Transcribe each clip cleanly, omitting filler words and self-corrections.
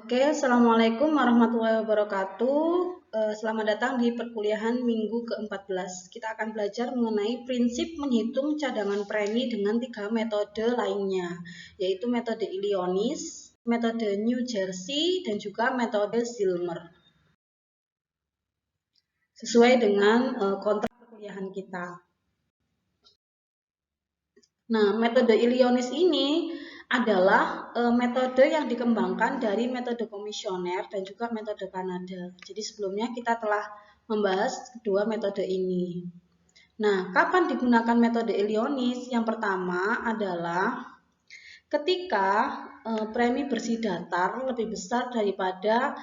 Oke, Assalamualaikum warahmatullahi wabarakatuh. Selamat datang di perkuliahan minggu ke-14. Kita akan belajar mengenai prinsip menghitung cadangan premi dengan 3 metode lainnya, yaitu metode Illionis, metode New Jersey, dan juga metode Zillmer. Sesuai dengan kontrak perkuliahan kita. Nah, metode Illionis ini adalah metode yang dikembangkan dari metode komisioner dan juga metode Kanada. Jadi sebelumnya kita telah membahas kedua metode ini. Nah, kapan digunakan metode Illionis? Yang pertama adalah ketika premi bersih datar lebih besar daripada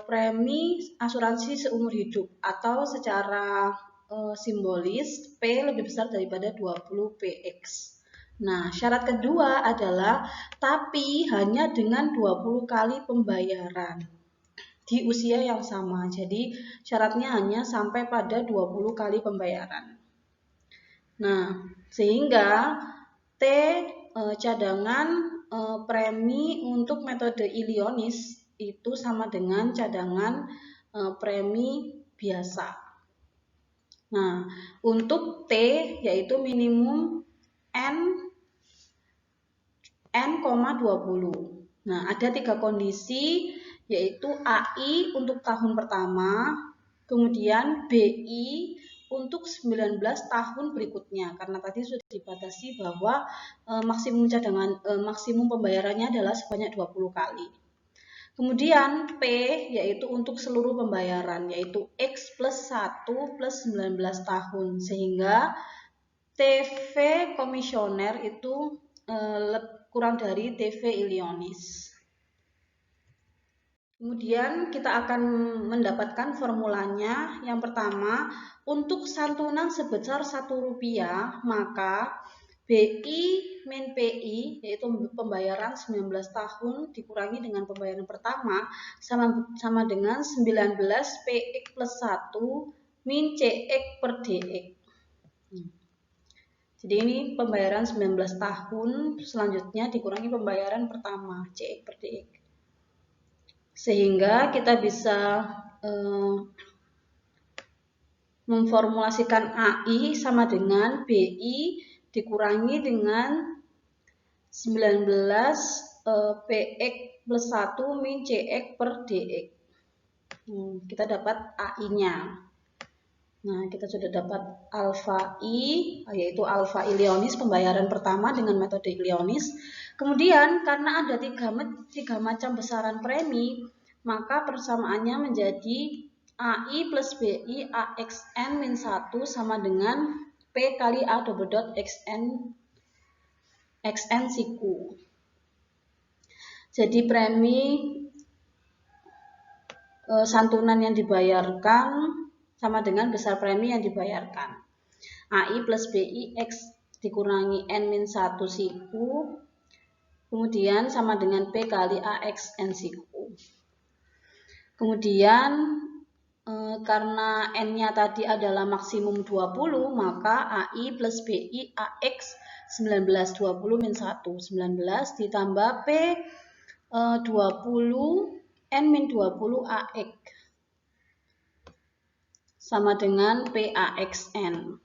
premi asuransi seumur hidup, atau secara simbolis P lebih besar daripada 20 PX. Nah, syarat kedua adalah tapi hanya dengan 20 kali pembayaran di usia yang sama. Jadi, syaratnya hanya sampai pada 20 kali pembayaran. Nah, sehingga T cadangan premi untuk metode Illionis itu sama dengan cadangan premi biasa. Nah, untuk T yaitu minimum N,20. Nah, ada 3 kondisi, yaitu AI untuk tahun pertama, kemudian BI untuk 19 tahun berikutnya, karena tadi sudah dibatasi bahwa maksimum pembayarannya adalah sebanyak 20 kali. Kemudian P yaitu untuk seluruh pembayaran, yaitu X plus 1 plus 19 tahun, sehingga TV komisioner itu kurang dari TV Illionis. Kemudian kita akan mendapatkan formulanya. Yang pertama, untuk santunan sebesar Rp1, maka BI min PI, yaitu pembayaran 19 tahun dikurangi dengan pembayaran pertama, sama dengan 19 PX plus 1 min CX per DX. Jadi ini pembayaran 19 tahun, selanjutnya dikurangi pembayaran pertama, CX per DX. Sehingga kita bisa memformulasikan AI sama dengan BI dikurangi dengan 19 PX plus 1 min CX per DX. Kita dapat AI-nya. Nah, kita sudah dapat alfa I, yaitu alfa Illionis, pembayaran pertama dengan metode Illionis. Kemudian, karena ada tiga macam besaran premi, maka persamaannya menjadi AI plus BI AXN min 1 sama dengan P kali A double dot XN siku. Jadi premi santunan yang dibayarkan sama dengan besar premi yang dibayarkan. AI plus BI X dikurangi N-1 siku, kemudian sama dengan P kali AXN siku. Kemudian karena N-nya tadi adalah maksimum 20, maka AI plus BI AX 19, 20 min 1, 19 ditambah P 20 N min 20 AX sama dengan PAXN.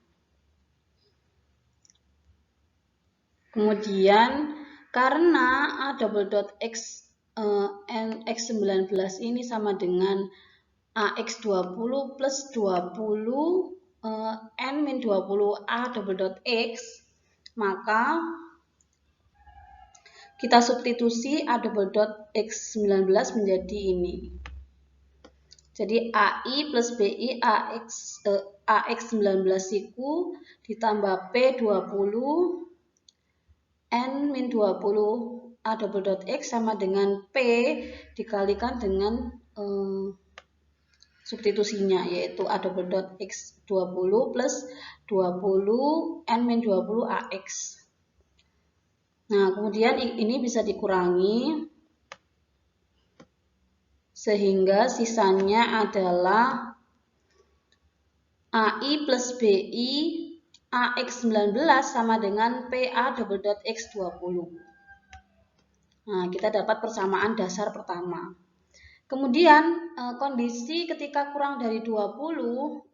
Kemudian karena A double dot X X19 ini sama dengan AX20 plus 20 N min 20 A double dot X, maka kita substitusi A double dot X19 menjadi ini. Jadi AI plus BI AX19 siku ditambah P20 N min 20 A double dot X sama dengan P dikalikan dengan substitusinya, yaitu A double dot X20 plus 20 N min 20 AX. Nah, kemudian ini bisa dikurangi sehingga sisanya adalah AI plus BI AX19 sama dengan PA double dot X20. Nah, kita dapat persamaan dasar pertama. Kemudian kondisi ketika kurang dari 20,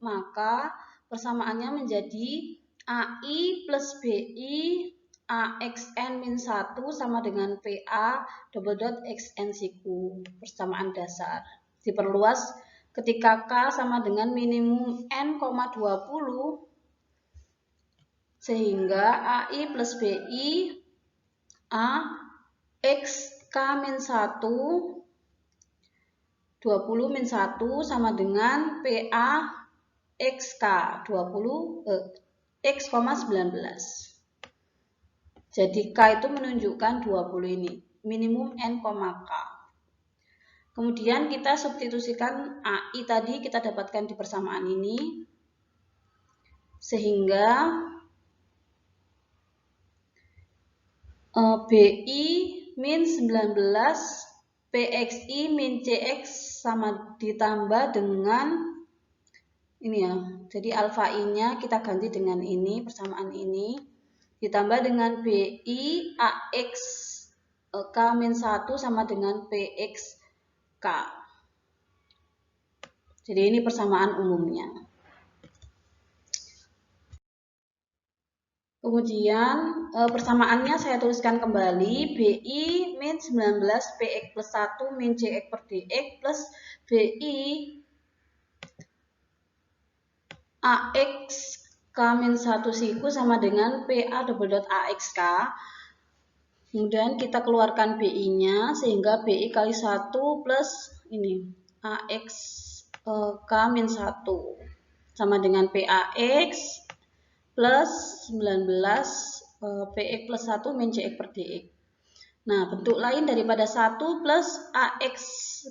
maka persamaannya menjadi AI plus BI AXN min 1 sama dengan PA double dot XN siku, persamaan dasar. Diperluas ketika K sama dengan minimum N, 20, sehingga AI plus BI A X K min 1 20 min 1 sama dengan PA XK 20 X, 19. Jadi K itu menunjukkan 20 ini, minimum N, K. Kemudian kita substitusikan AI tadi kita dapatkan di persamaan ini, sehingga BI min 19 PXI min CX sama ditambah dengan ini ya. Jadi alfa I-nya kita ganti dengan ini, persamaan ini. Ditambah dengan BI AX K min 1 sama dengan PX K. Jadi ini persamaan umumnya. Kemudian persamaannya saya tuliskan kembali, BI min 19 PX plus 1 min CX per DX plus BI AX K min 1 siku sama dengan PA double dot AXK. Kemudian kita keluarkan BI-nya sehingga BI kali 1 plus ini AX K min 1 sama dengan PAX plus 19 PX plus 1 min CX per DX. Nah, bentuk lain daripada 1 plus AX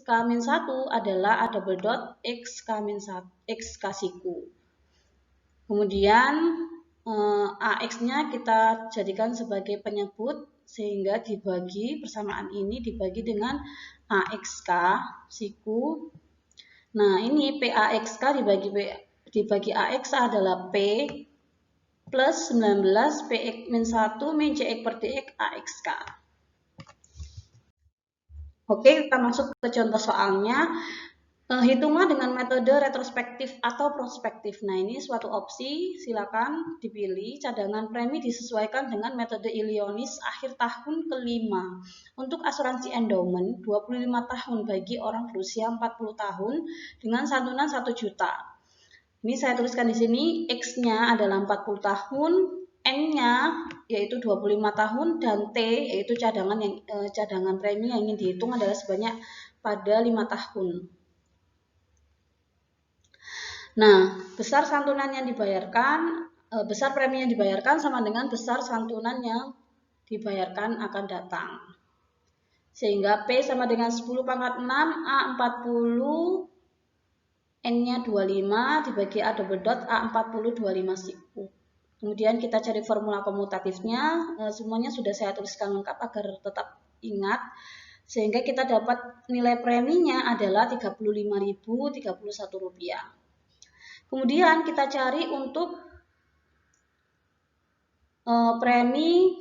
K min 1 adalah A double dot X K min 1 X K siku. Kemudian AX-nya kita jadikan sebagai penyebut sehingga dibagi persamaan ini dibagi dengan AXK siku. Nah, ini PAXK dibagi AX adalah P plus 19 PX min 1 min CX per DX AXK. Oke, kita masuk ke contoh soalnya. Hitungan dengan metode retrospektif atau prospektif. Nah, ini suatu opsi, silakan dipilih. Cadangan premi disesuaikan dengan metode Illionis akhir tahun kelima. Untuk asuransi endowment 25 tahun bagi orang berusia 40 tahun dengan santunan 1 juta. Ini saya tuliskan di sini, X-nya adalah 40 tahun, N-nya yaitu 25 tahun, dan T yaitu cadangan premi yang ingin dihitung adalah sebanyak pada 5 tahun. Nah, besar santunan yang dibayarkan, besar premi yang dibayarkan sama dengan besar santunan yang dibayarkan akan datang. Sehingga P sama dengan 10 pangkat 6, A 40, N-nya 25 dibagi A double dot A 40 25 siku. Kemudian kita cari formula komutatifnya, semuanya sudah saya tuliskan lengkap agar tetap ingat. Sehingga kita dapat nilai preminya adalah Rp35.031. Kemudian kita cari untuk premi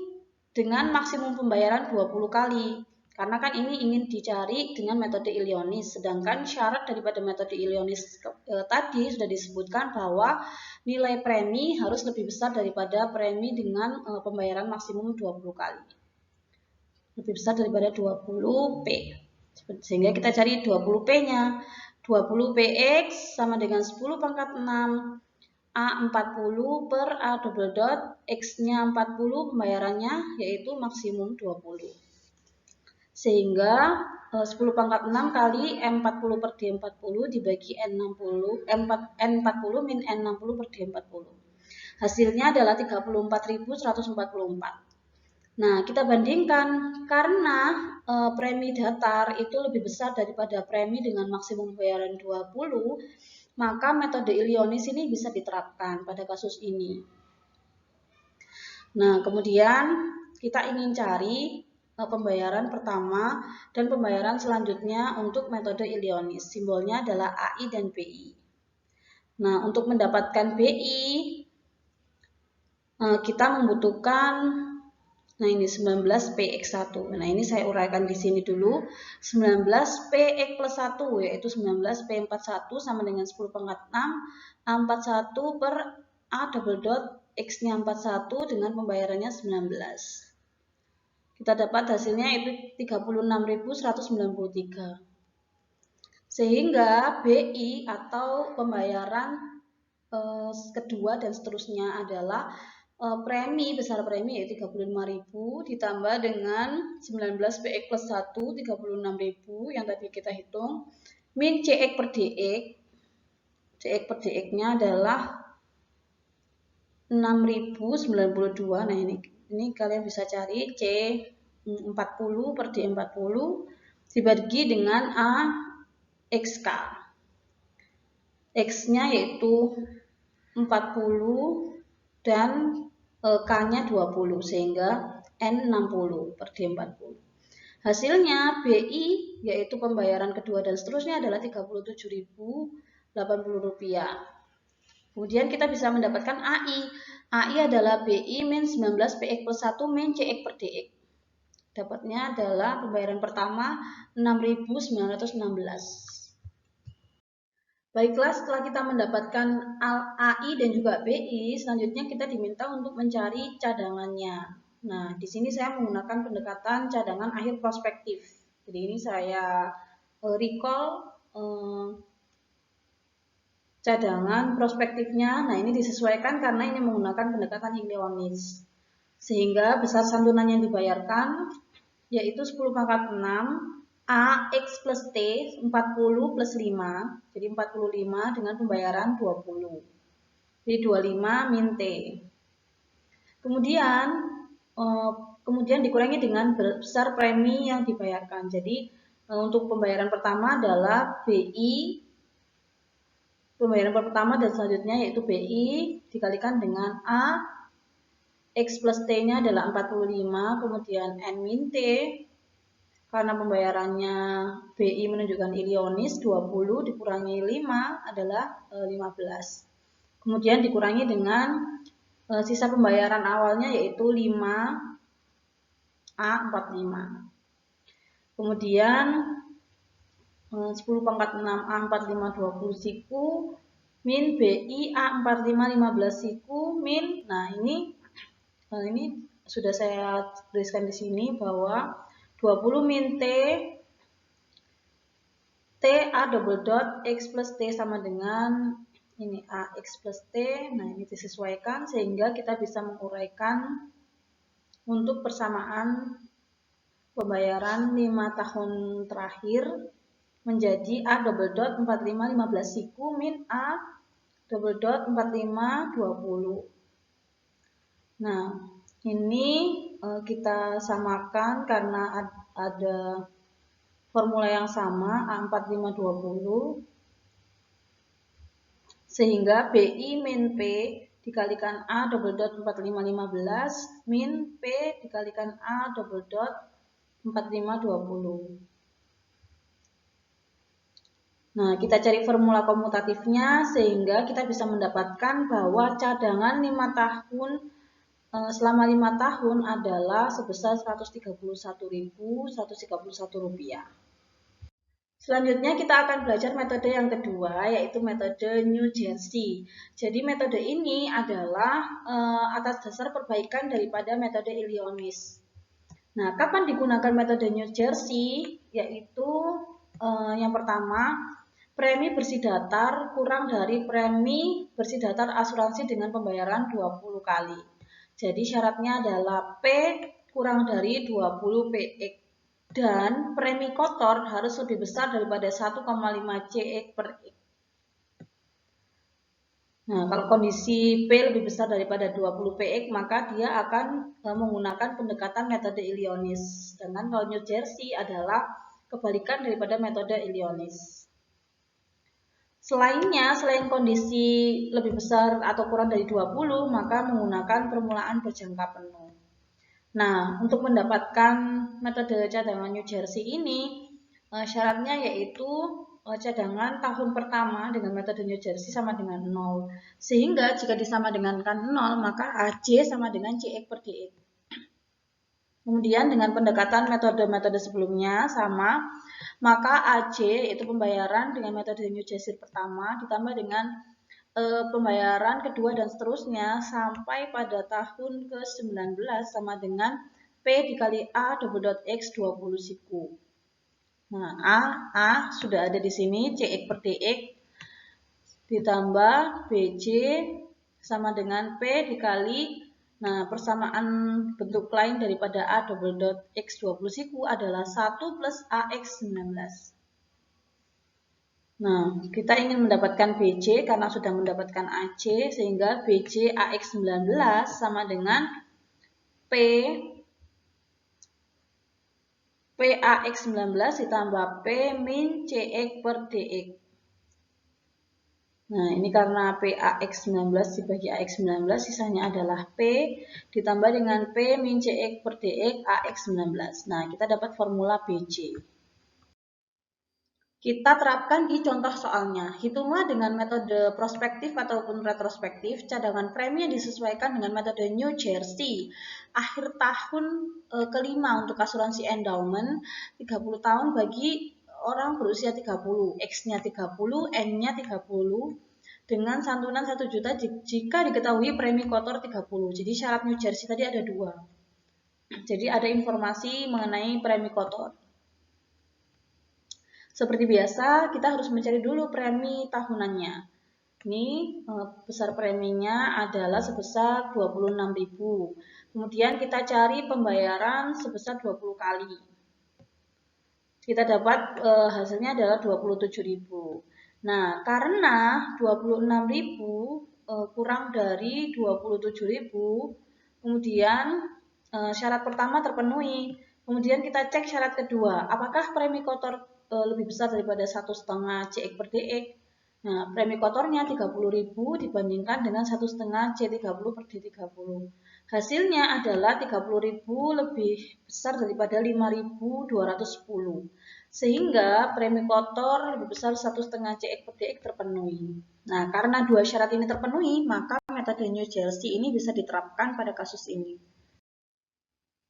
dengan maksimum pembayaran 20 kali. Karena kan ini ingin dicari dengan metode Illionis. Sedangkan syarat daripada metode Illionis tadi sudah disebutkan bahwa nilai premi harus lebih besar daripada premi dengan pembayaran maksimum 20 kali. Lebih besar daripada 20 P. Sehingga kita cari 20 P-nya. 20 PX sama dengan 10 pangkat 6 A40 per A double dot X-nya 40 pembayarannya yaitu maksimum 20. Sehingga 10 pangkat 6 kali M40 per D40 dibagi N40 min N60 per D40. Hasilnya adalah 34.144. Nah, kita bandingkan karena premi datar itu lebih besar daripada premi dengan maksimum pembayaran 20, maka metode Illionis ini bisa diterapkan pada kasus ini. Nah, kemudian kita ingin cari pembayaran pertama dan pembayaran selanjutnya untuk metode Illionis. Simbolnya adalah AI dan BI. Nah, untuk mendapatkan BI, kita membutuhkan Nah, ini 19PX1. Nah, ini saya uraikan di sini dulu. 19PX plus 1 yaitu 19P41 sama dengan 10 pangkat 6 A41 per A double dot X-nya 41 dengan pembayarannya 19. Kita dapat hasilnya itu 36.193. Sehingga BI atau pembayaran kedua dan seterusnya adalah premi, besar premi yaitu 35.000 ditambah dengan 19PX plus 1 36.000 yang tadi kita hitung min CX per DX. CX per DX-nya adalah 6.092. Nah, ini kalian bisa cari C 40 per D 40 dibagi dengan A XK. X-nya yaitu 40 dan K-nya 20 sehingga N 60 per D 40. Hasilnya BI yaitu pembayaran kedua dan seterusnya adalah Rp37.080. Kemudian kita bisa mendapatkan AI. AI adalah BI min 19PX plus 1 min CX per DX. Dapatnya adalah pembayaran pertama 6.916. Baiklah, setelah kita mendapatkan AI dan juga BI, selanjutnya kita diminta untuk mencari cadangannya. Nah, di sini saya menggunakan pendekatan cadangan akhir prospektif. Jadi ini saya recall cadangan prospektifnya. Nah, ini disesuaikan karena ini menggunakan pendekatan Illionis. Sehingga besar santunan yang dibayarkan yaitu 10 pangkat 6 A X plus T 40 plus 5, jadi 45 dengan pembayaran 20. Jadi 25 min T. Kemudian dikurangi dengan besar premi yang dibayarkan. Jadi untuk pembayaran pertama adalah BI. Pembayaran pertama dan selanjutnya yaitu BI dikalikan dengan A X plus T-nya adalah 45, kemudian N min T. Karena pembayarannya BI menunjukkan Illionis 20 dikurangi 5 adalah 15. Kemudian dikurangi dengan sisa pembayaran awalnya yaitu 5A45. Kemudian 10 pangkat 6 A45 20 siku min BI A45 15 siku min. Nah, ini sudah saya tuliskan di sini bahwa 20 min T A double dot X plus T sama dengan ini A X plus T. Nah, ini disesuaikan sehingga kita bisa menguraikan untuk persamaan pembayaran 5 tahun terakhir menjadi A double dot 45 15 siku min A double dot 45 20. Nah, ini kita samakan karena ada formula yang sama A4520 sehingga BI min P dikalikan A double dot 4515 min P dikalikan A double dot 4520. Nah, kita cari formula komutatifnya sehingga kita bisa mendapatkan bahwa cadangan 5 tahun selama 5 tahun adalah sebesar Rp131.131. Selanjutnya kita akan belajar metode yang kedua yaitu metode New Jersey. Jadi metode ini adalah atas dasar perbaikan daripada metode Illionis. Nah, kapan digunakan metode New Jersey? Yaitu yang pertama, premi bersih datar kurang dari premi bersih datar asuransi dengan pembayaran 20 kali. Jadi syaratnya adalah P kurang dari 20 PX dan premi kotor harus lebih besar daripada 1,5 CX per X. Nah, kalau kondisi P lebih besar daripada 20 PX, maka dia akan menggunakan pendekatan metode Illionis. Sedangkan kalau New Jersey adalah kebalikan daripada metode Illionis. Selain kondisi lebih besar atau kurang dari 20, maka menggunakan permulaan berjangka penuh. Nah, untuk mendapatkan metode cadangan New Jersey ini, syaratnya yaitu cadangan tahun pertama dengan metode New Jersey sama dengan 0. Sehingga jika disama dengankan 0, maka AC sama dengan CX per DX. Kemudian dengan pendekatan metode-metode sebelumnya sama, maka AC itu pembayaran dengan metode New Jersey pertama ditambah dengan pembayaran kedua dan seterusnya sampai pada tahun ke-19 sama dengan P dikali A double dot X 20 siku. Nah, A sudah ada di sini, CX per DX ditambah BC sama dengan P dikali, nah persamaan bentuk lain daripada A double dot X 20 siku adalah 1 plus AX 19. Nah, kita ingin mendapatkan BC karena sudah mendapatkan AC, sehingga BC AX 19 sama dengan P PAX 19 ditambah P min CX per DX. Nah, ini karena PAX 19 dibagi AX 19, sisanya adalah P ditambah dengan P min CX per DX AX 19. Nah, kita dapat formula BC. Kita terapkan di contoh soalnya. Hitunglah dengan metode prospektif ataupun retrospektif cadangan premi yang disesuaikan dengan metode New Jersey. Akhir tahun kelima untuk asuransi endowment 30 tahun bagi orang berusia 30, X-nya 30, N-nya 30 dengan santunan 1 juta jika diketahui premi kotor 30. Jadi syarat New Jersey tadi ada 2. Jadi ada informasi mengenai premi kotor. Seperti biasa, kita harus mencari dulu premi tahunannya. Ini besar preminya adalah sebesar 26.000. Kemudian kita cari pembayaran sebesar 20 kali. Kita dapat hasilnya adalah 27.000. Nah, karena 26.000 kurang dari 27.000, kemudian syarat pertama terpenuhi. Kemudian kita cek syarat kedua, apakah premi kotor lebih besar daripada 1,5 CX per DX. Nah, premi kotornya 30.000 dibandingkan dengan 1,5 C30 per D30. Hasilnya adalah 30.000 lebih besar daripada 5.210. Sehingga premi kotor lebih besar 1,5 CX per DX terpenuhi. Nah, karena dua syarat ini terpenuhi, maka metode New Jersey ini bisa diterapkan pada kasus ini.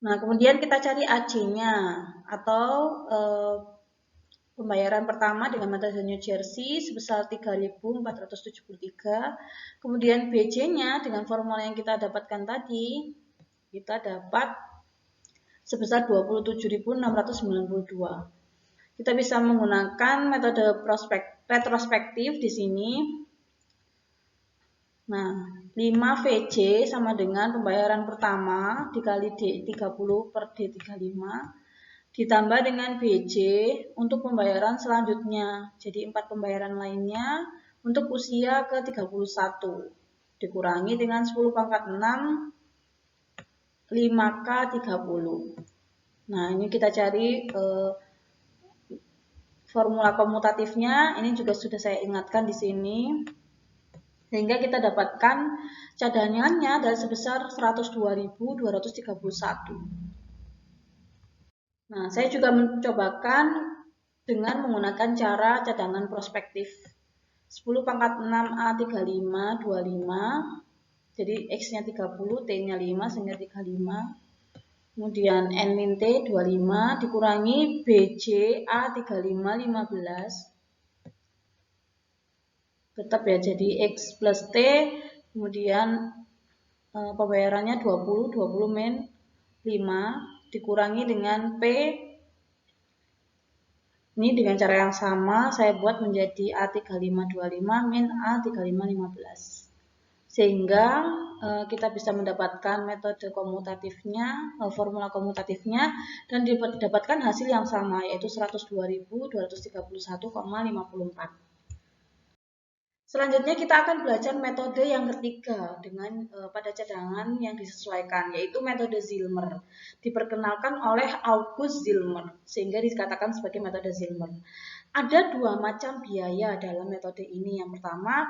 Nah, kemudian kita cari AC-nya atau pembayaran pertama dengan metode New Jersey sebesar 3.473. Kemudian BC-nya dengan formula yang kita dapatkan tadi, kita dapat sebesar 27.692. Kita bisa menggunakan metode retrospektif di sini. Nah, 5 VC sama dengan pembayaran pertama dikali D30 per D35 ditambah dengan BC untuk pembayaran selanjutnya. Jadi 4 pembayaran lainnya untuk usia ke-31 dikurangi dengan 10 pangkat 6 5K30. Nah, ini kita cari formula komutatifnya. Ini juga sudah saya ingatkan di sini. Sehingga kita dapatkan cadangannya dari sebesar 102.231. Nah, saya juga mencobakan dengan menggunakan cara cadangan prospektif. 10 pangkat 6 A35 25. Jadi X-nya 30, T-nya 5 sehingga 35. Kemudian N min T 25 dikurangi BC A35 15. Tetap ya, jadi X plus T, kemudian pembayarannya 20 min 5 dikurangi dengan P. Ini dengan cara yang sama saya buat menjadi A3525 min A3515. Sehingga kita bisa mendapatkan metode komutatifnya, formula komutatifnya, dan didapatkan hasil yang sama, yaitu 102.231,54. Selanjutnya kita akan belajar metode yang ketiga dengan pada cadangan yang disesuaikan, yaitu metode Zillmer. Diperkenalkan oleh August Zillmer, sehingga dikatakan sebagai metode Zillmer. Ada dua macam biaya dalam metode ini. Yang pertama,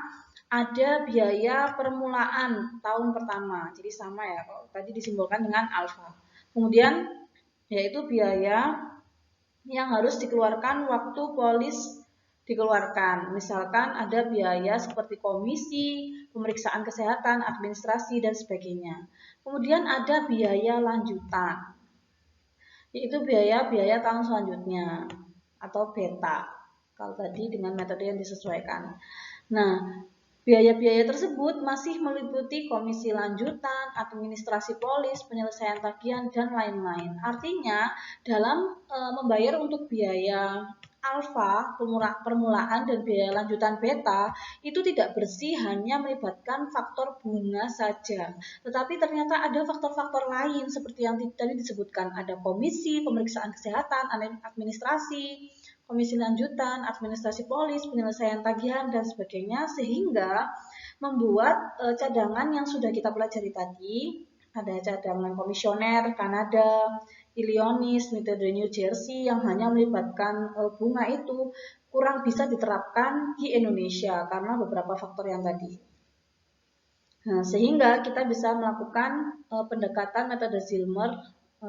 ada biaya permulaan tahun pertama. Jadi sama ya, tadi disimbolkan dengan alfa. Kemudian, yaitu biaya yang harus dikeluarkan waktu polis dikeluarkan. Misalkan ada biaya seperti komisi, pemeriksaan kesehatan, administrasi, dan sebagainya. Kemudian ada biaya lanjutan. yaitu biaya-biaya tahun selanjutnya atau beta. Kalau tadi dengan metode yang disesuaikan. Nah, biaya-biaya tersebut masih meliputi komisi lanjutan, administrasi polis, penyelesaian tagihan, dan lain-lain. Artinya, dalam membayar untuk biaya alfa, permulaan, dan biaya lanjutan beta, itu tidak bersih hanya melibatkan faktor bunga saja. Tetapi ternyata ada faktor-faktor lain seperti yang tadi disebutkan. Ada komisi, pemeriksaan kesehatan, administrasi, komisi lanjutan, administrasi polis, penyelesaian tagihan, dan sebagainya, sehingga membuat cadangan yang sudah kita pelajari tadi, ada cadangan komisioner, Kanada, Illinois, metode New Jersey yang hanya melibatkan bunga itu kurang bisa diterapkan di Indonesia karena beberapa faktor yang tadi. Nah, sehingga kita bisa melakukan pendekatan metode Zillmer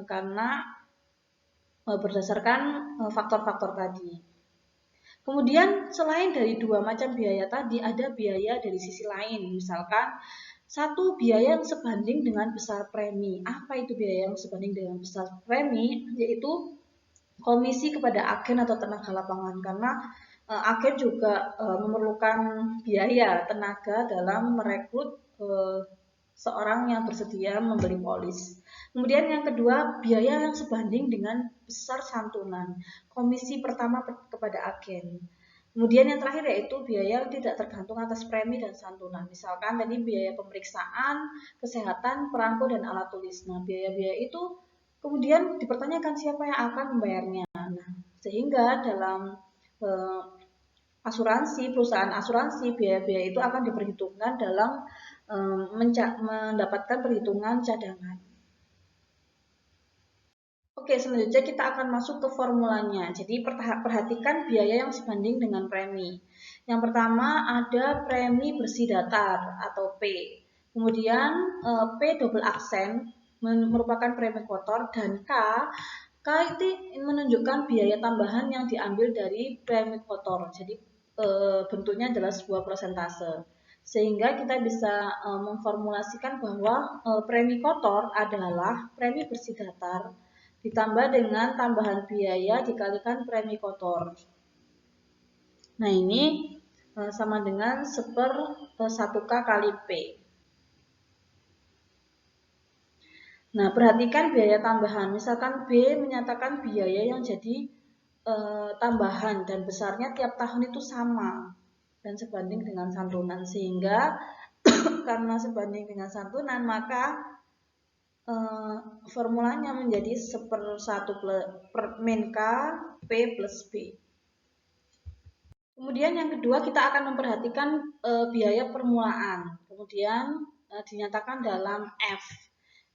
karena berdasarkan faktor-faktor tadi. Kemudian selain dari dua macam biaya tadi, ada biaya dari sisi lain. Misalkan satu biaya yang sebanding dengan besar premi. Apa itu biaya yang sebanding dengan besar premi? Yaitu komisi kepada agen atau tenaga lapangan. Karena agen juga memerlukan biaya tenaga dalam merekrut seorang yang bersedia membeli polis. Kemudian yang kedua, biaya yang sebanding dengan besar santunan, komisi pertama kepada agen. Kemudian yang terakhir yaitu biaya yang tidak tergantung atas premi dan santunan. Misalkan tadi biaya pemeriksaan, kesehatan, perangko, dan alat tulis. Nah, biaya-biaya itu kemudian dipertanyakan siapa yang akan membayarnya. Nah, sehingga dalam asuransi, perusahaan asuransi, biaya-biaya itu akan diperhitungkan dalam mendapatkan perhitungan cadangan. Oke, selanjutnya kita akan masuk ke formulanya. Jadi perhatikan biaya yang sebanding dengan premi. Yang pertama ada premi bersih datar atau P. Kemudian P double aksen merupakan premi kotor dan K itu menunjukkan biaya tambahan yang diambil dari premi kotor. Jadi bentuknya adalah sebuah persentase. Sehingga kita bisa memformulasikan bahwa premi kotor adalah premi bersih datar ditambah dengan tambahan biaya dikalikan premi kotor. Nah, ini sama dengan 1/1K kali P. Nah, perhatikan biaya tambahan. Misalkan B menyatakan biaya yang jadi tambahan dan besarnya tiap tahun itu sama dan sebanding dengan santunan, sehingga karena sebanding dengan santunan maka formulanya menjadi 1/1 per min K P plus B. Kemudian yang kedua kita akan memperhatikan biaya permulaan. Kemudian dinyatakan dalam F.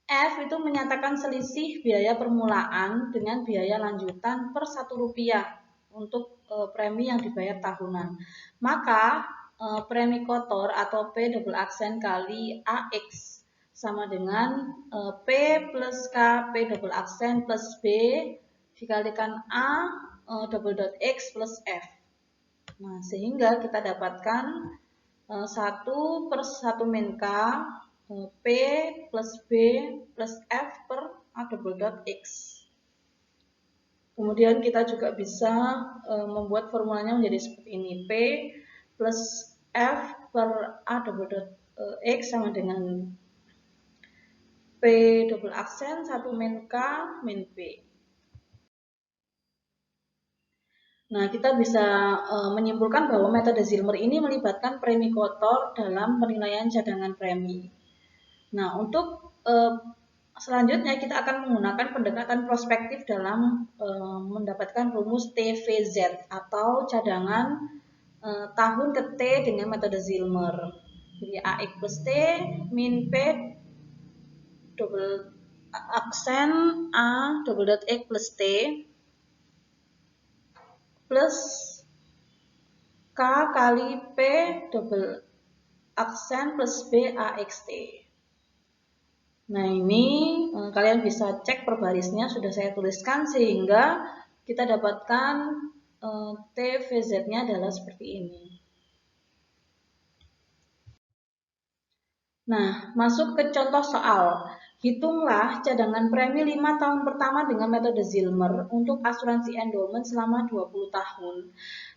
F itu menyatakan selisih biaya permulaan dengan biaya lanjutan per Rp1 untuk premi yang dibayar tahunan. Maka premi kotor atau P double aksen kali AX sama dengan P plus K P double aksen plus B dikalikan A double dot X plus F. Nah, sehingga kita dapatkan 1/1 min K P plus B plus F per A double dot X. Kemudian kita juga bisa membuat formulanya menjadi seperti ini. P plus F per A double dot X sama dengan P double aksen 1 min K min P. Nah, kita bisa menyimpulkan bahwa metode Zillmer ini melibatkan premi kotor dalam penilaian cadangan premi. Nah, untuk selanjutnya kita akan menggunakan pendekatan prospektif dalam mendapatkan rumus TVZ atau cadangan tahun ke T dengan metode Zillmer. Jadi AX plus T min P double aksen A double dot X plus T plus K kali P double aksen plus B AXT. Nah, ini kalian bisa cek per barisnya sudah saya tuliskan sehingga kita dapatkan TVZ-nya adalah seperti ini. Nah, masuk ke contoh soal. Hitunglah cadangan premi 5 tahun pertama dengan metode Zilmer untuk asuransi endowment selama 20 tahun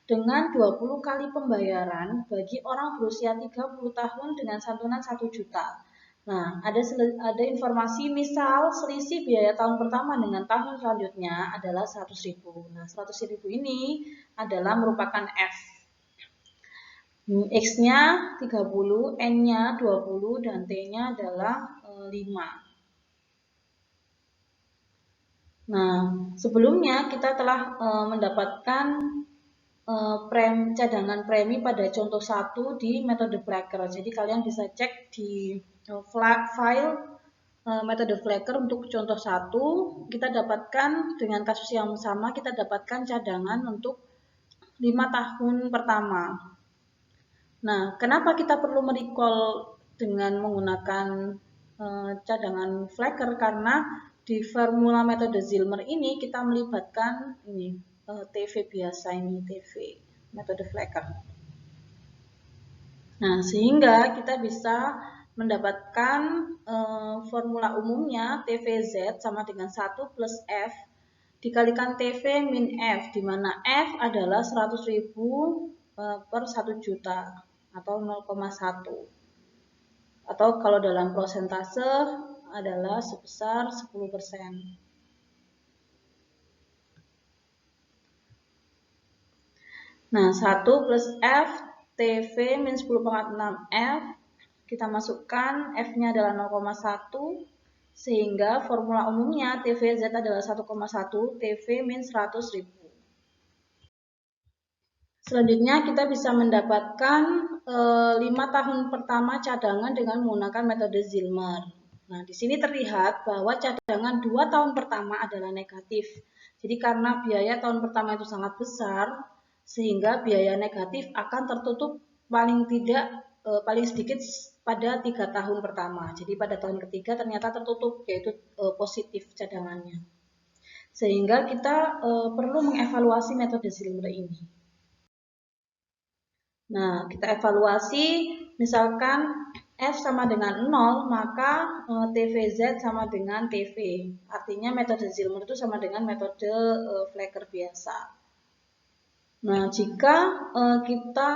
dengan 20 kali pembayaran bagi orang berusia 30 tahun dengan santunan 1 juta. Nah, ada informasi misal selisih biaya tahun pertama dengan tahun selanjutnya adalah 100.000. Nah, 100.000 ini adalah merupakan F. X-nya 30, N-nya 20, dan T-nya adalah 5. Nah, sebelumnya kita telah mendapatkan cadangan premi pada contoh 1 di metode Flacker. Jadi kalian bisa cek di file metode Flacker untuk contoh 1. Kita dapatkan dengan kasus yang sama, kita dapatkan cadangan untuk 5 tahun pertama. Nah, kenapa kita perlu merecall dengan menggunakan cadangan Flacker? Karena di formula metode Zilmer ini kita melibatkan ini TV biasa, ini TV metode Flacker. Nah, sehingga kita bisa mendapatkan formula umumnya TVZ sama dengan 1 plus F dikalikan TV min F, di mana F adalah 100.000 per 1 juta atau 0,1. Atau kalau dalam prosentase adalah sebesar 10%. Nah, 1 plus F TV min 10 pangkat 6 F, kita masukkan F-nya adalah 0,1, sehingga formula umumnya TVZ adalah 1,1 TV min 100.000. Selanjutnya kita bisa mendapatkan 5 tahun pertama cadangan dengan menggunakan metode Zilmer. Nah, di sini terlihat bahwa cadangan 2 tahun pertama adalah negatif. Jadi karena biaya tahun pertama itu sangat besar, sehingga biaya negatif akan tertutup paling sedikit pada 3 tahun pertama. Jadi pada tahun ketiga ternyata tertutup, yaitu positif cadangannya. Sehingga kita perlu mengevaluasi metode Zilmer ini. Nah, kita evaluasi, misalkan F sama dengan 0, maka TVZ sama dengan TV. Artinya metode Zilmer itu sama dengan metode Flacker biasa. Nah, jika kita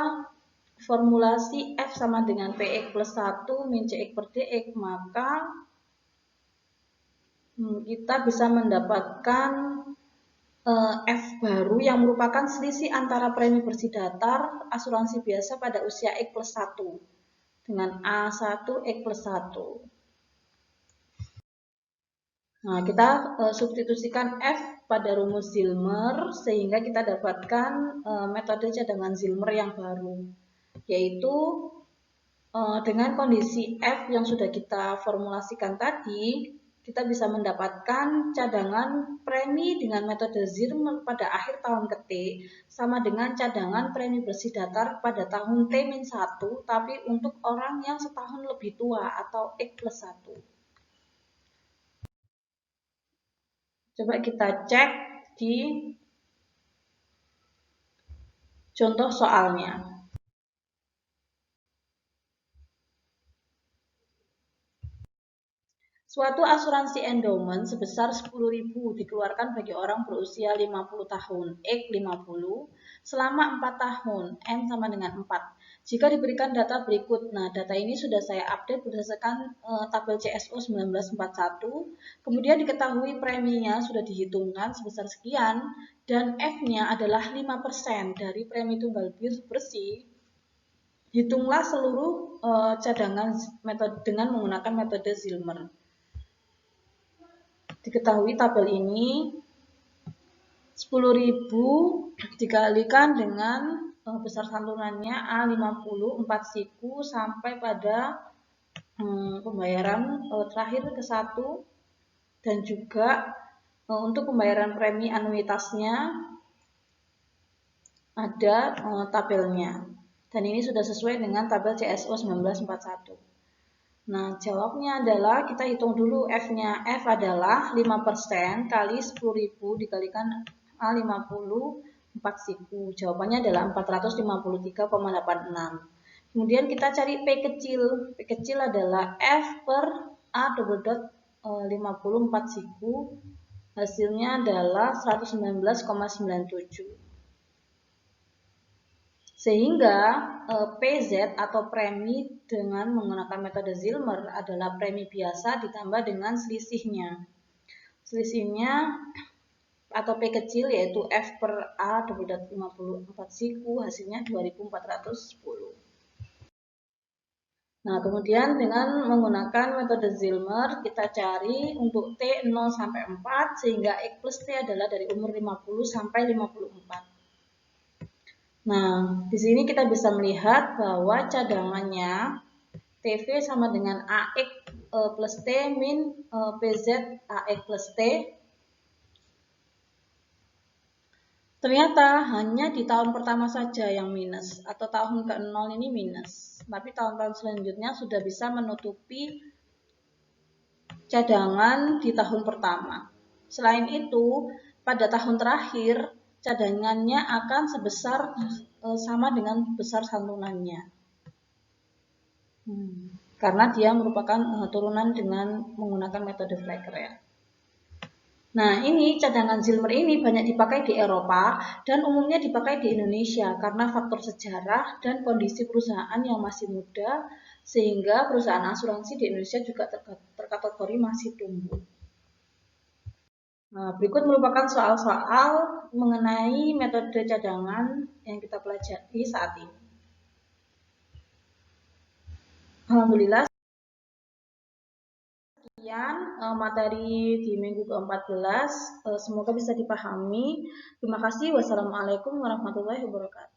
formulasi F sama dengan PX plus 1 min CX per DX, maka kita bisa mendapatkan F baru yang merupakan selisih antara premi bersih datar asuransi biasa pada usia X plus 1 dengan A1 X plus 1. Nah, kita substitusikan F pada rumus Zilmer sehingga kita dapatkan metode cadangan Zilmer yang baru, yaitu dengan kondisi F yang sudah kita formulasikan tadi, kita bisa mendapatkan cadangan premi dengan metode Zilmer pada akhir tahun ke T sama dengan cadangan premi bersih datar pada tahun T-1, tapi untuk orang yang setahun lebih tua atau X plus 1. Coba kita cek di contoh soalnya. Suatu asuransi endowment sebesar 10.000 dikeluarkan bagi orang berusia 50 tahun, X 50, selama 4 tahun, N sama dengan 4. Jika diberikan data berikut, nah data ini sudah saya update berdasarkan tabel CSO 1941, kemudian diketahui preminya sudah dihitungkan sebesar sekian, dan F-nya adalah 5% dari premi tunggal bersih. Hitunglah seluruh cadangan dengan menggunakan metode Zilmer. Diketahui tabel ini 10.000 dikalikan dengan besar santunannya A50 4 siku sampai pada pembayaran terakhir ke 1, dan juga untuk pembayaran premi anuitasnya ada tabelnya, dan ini sudah sesuai dengan tabel CSO 1941. Nah, jawabnya adalah kita hitung dulu F-nya. F adalah 5% kali 10.000 dikalikan A50 4 siku. Jawabannya adalah 453,86. Kemudian kita cari P kecil. P kecil adalah F per A double dot 54 siku, hasilnya adalah 119,97. Sehingga PZ atau premi dengan menggunakan metode Zillmer adalah premi biasa ditambah dengan selisihnya. Selisihnya atau P kecil yaitu F per A dibuat 54 siku, hasilnya 2410. Nah, kemudian dengan menggunakan metode Zillmer, kita cari untuk T 0 sampai 4, sehingga X plus T adalah dari umur 50 sampai 54. Nah, di sini kita bisa melihat bahwa cadangannya TV sama dengan AX plus T min PZ AX plus T. Ternyata hanya di tahun pertama saja yang minus, atau tahun ke-0 ini minus. Tapi tahun-tahun selanjutnya sudah bisa menutupi cadangan di tahun pertama. Selain itu, pada tahun terakhir, cadangannya akan sebesar sama dengan besar santunannya. Karena dia merupakan turunan dengan menggunakan metode Flecker ya. Nah, ini cadangan Zillmer ini banyak dipakai di Eropa dan umumnya dipakai di Indonesia karena faktor sejarah dan kondisi perusahaan yang masih muda, sehingga perusahaan asuransi di Indonesia juga terkategori masih tumbuh. Nah, berikut merupakan soal-soal mengenai metode cadangan yang kita pelajari saat ini. Alhamdulillah, sekian materi di minggu ke-14. Semoga bisa dipahami. Terima kasih. Wassalamualaikum warahmatullahi wabarakatuh.